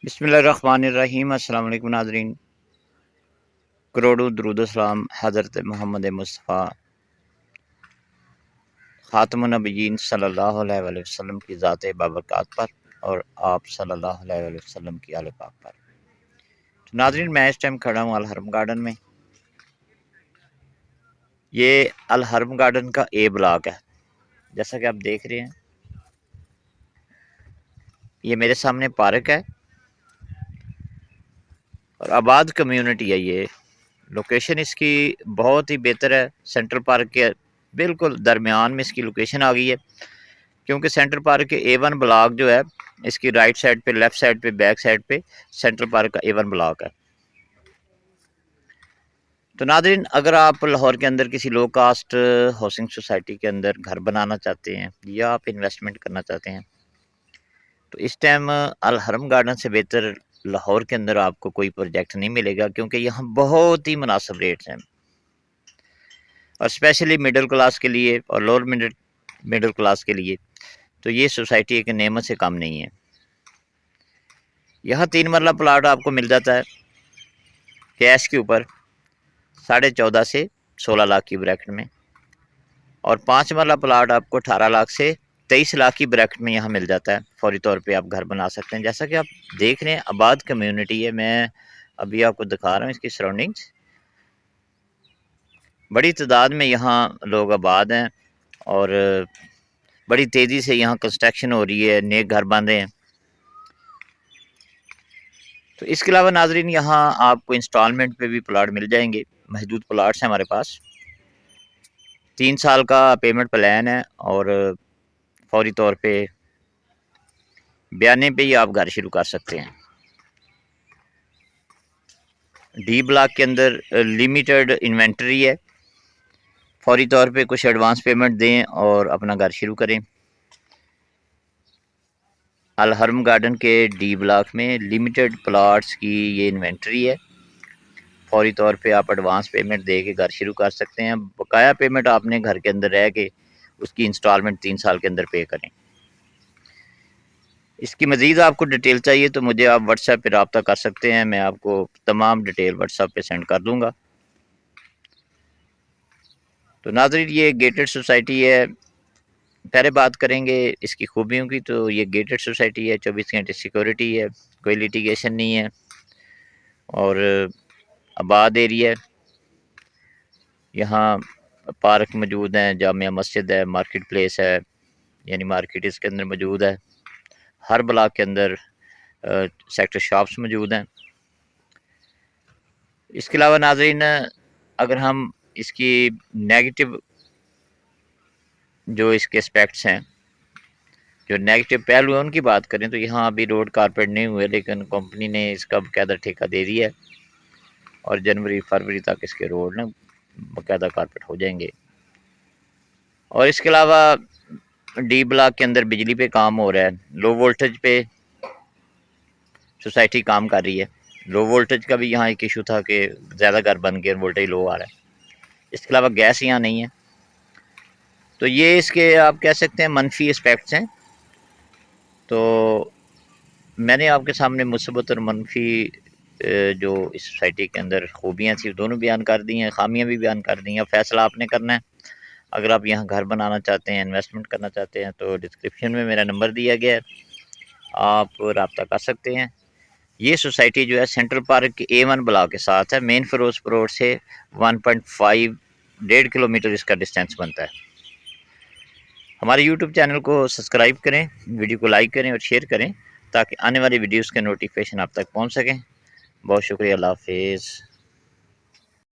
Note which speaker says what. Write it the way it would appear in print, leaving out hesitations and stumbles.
Speaker 1: बिस्मिल्लाहिर्रहमानिर्रहीम। अस्सलाम वालेकुम नाज़रीन। करोड़ों दुरूद सलाम हज़रत मोहम्मद मुस्तफ़ा ख़ातमुन नबिय्यीन सल्लल्लाहु अलैहि वसल्लम की ज़ात बाबरकत पर और आप सल्लल्लाहु अलैहि वसल्लम की आले पाक पर। तो नाज़रीन, मैं इस टाइम खड़ा हूँ अल हरम गार्डन में। ये अल हरम गार्डन का ए ब्लॉक है, जैसा कि आप देख रहे हैं। ये मेरे सामने पार्क है और आबाद कम्युनिटी है। ये लोकेशन इसकी बहुत ही बेहतर है। सेंट्रल पार्क के बिल्कुल दरमियान में इसकी लोकेशन आ गई है, क्योंकि सेंट्रल पार्क के A1 ब्लॉक जो है, इसकी राइट साइड पे, लेफ्ट साइड पे, बैक साइड पे सेंट्रल पार्क का A1 ब्लॉक है। तो नाज़रीन, अगर आप लाहौर के अंदर किसी लो कास्ट हाउसिंग सोसाइटी के अंदर घर बनाना चाहते हैं या आप इन्वेस्टमेंट करना चाहते हैं, तो इस टाइम अल हरम गार्डन से बेहतर लाहौर के अंदर आपको कोई प्रोजेक्ट नहीं मिलेगा, क्योंकि यहाँ बहुत ही मुनासिब रेट्स हैं। और स्पेशली मिडिल क्लास के लिए और लोअर मिडिल क्लास के लिए तो ये सोसाइटी एक नेमत से कम नहीं है। यहाँ 3 मरला प्लाट आपको मिल जाता है कैश के ऊपर 14.5 से 16 लाख की ब्रैकेट में, और 5 मरला प्लाट आपको 18 लाख से 23 लाख की ब्रैकेट में यहाँ मिल जाता है। फौरी तौर पे आप घर बना सकते हैं। जैसा कि आप देख रहे हैं, आबाद कम्युनिटी है। मैं अभी आपको दिखा रहा हूँ इसकी सराउंडिंग्स। बड़ी तादाद में यहाँ लोग आबाद हैं और बड़ी तेज़ी से यहाँ कंस्ट्रक्शन हो रही है, नए घर बन रहे हैं। तो इसके अलावा नाजरीन, यहाँ आपको इंस्टॉलमेंट पे भी प्लाट मिल जाएंगे। महदूद प्लाट्स हैं हमारे पास। 3 साल का पेमेंट प्लान है और फौरी तौर पे बयाने पे ही आप घर शुरू कर सकते हैं। डी ब्लॉक के अंदर लिमिटेड इन्वेंटरी है। फौरी तौर पे कुछ एडवांस पेमेंट दें और अपना घर शुरू करें। अल हरम गार्डन के डी ब्लॉक में लिमिटेड प्लाट्स की ये इन्वेंटरी है। फौरी तौर पे आप एडवांस पेमेंट दे के घर शुरू कर सकते हैं। बकाया पेमेंट आपने घर के अंदर रह के उसकी इंस्टॉलमेंट 3 साल के अंदर पे करें। इसकी मज़ीद आपको डिटेल चाहिए तो मुझे आप व्हाट्सएप पे रब्ता कर सकते हैं। मैं आपको तमाम डिटेल व्हाट्सएप पे सेंड कर दूँगा। तो नाज़रीन, ये गेटेड सोसाइटी है। पहले बात करेंगे इसकी खूबियों की। तो ये गेटेड सोसाइटी है, 24 घंटे सिक्योरिटी है, कोई लिटिगेशन नहीं है और आबाद एरिया है। यहाँ पार्क मौजूद हैं, जामिया मस्जिद है, मार्केट प्लेस है, यानी मार्केट इसके अंदर मौजूद है। हर ब्लॉक के अंदर सेक्टर शॉप्स मौजूद हैं। इसके अलावा नाज़रीन, अगर हम इसकी नेगेटिव जो इसके एस्पेक्ट्स हैं, जो नेगेटिव पहलू है, उनकी बात करें तो यहाँ अभी रोड कारपेट नहीं हुए, लेकिन कंपनी ने इसका बाकायदा ठेका दे दिया है और जनवरी फरवरी तक इसके रोड ना बाकायदा कारपेट हो जाएंगे। और इसके अलावा डी ब्लॉक के अंदर बिजली पे काम हो रहा है। लो वोल्टेज पे सोसाइटी काम कर रही है। लो वोल्टेज का भी यहाँ एक इशू था कि ज़्यादा घर बन के वोल्टेज लो आ रहा है। इसके अलावा गैस यहाँ नहीं है। तो ये इसके आप कह सकते हैं मनफी एस्पेक्ट्स हैं। तो मैंने आपके सामने मुस्बत और मनफी जो इस सोसाइटी के अंदर खूबियाँ थी दोनों बयान कर दी हैं, खामियाँ भी बयान कर दी हैं। फ़ैसला आपने करना है। अगर आप यहाँ घर बनाना चाहते हैं, इन्वेस्टमेंट करना चाहते हैं, तो डिस्क्रिप्शन में मेरा नंबर दिया गया है, आप रब्ता कर सकते हैं। ये सोसाइटी जो है सेंट्रल पार्क के A1 ब्लॉक के साथ है। मेन फिरोजपुर रोड से 1.5 1.5 किलोमीटर इसका डिस्टेंस बनता है। हमारे यूट्यूब चैनल को सब्सक्राइब करें, वीडियो को लाइक करें और शेयर करें, ताकि आने वाली वीडियोज़ के नोटिफिकेशन आप तक पहुँच सकें। बहुत शुक्रिया। अल्लाह हाफिज़।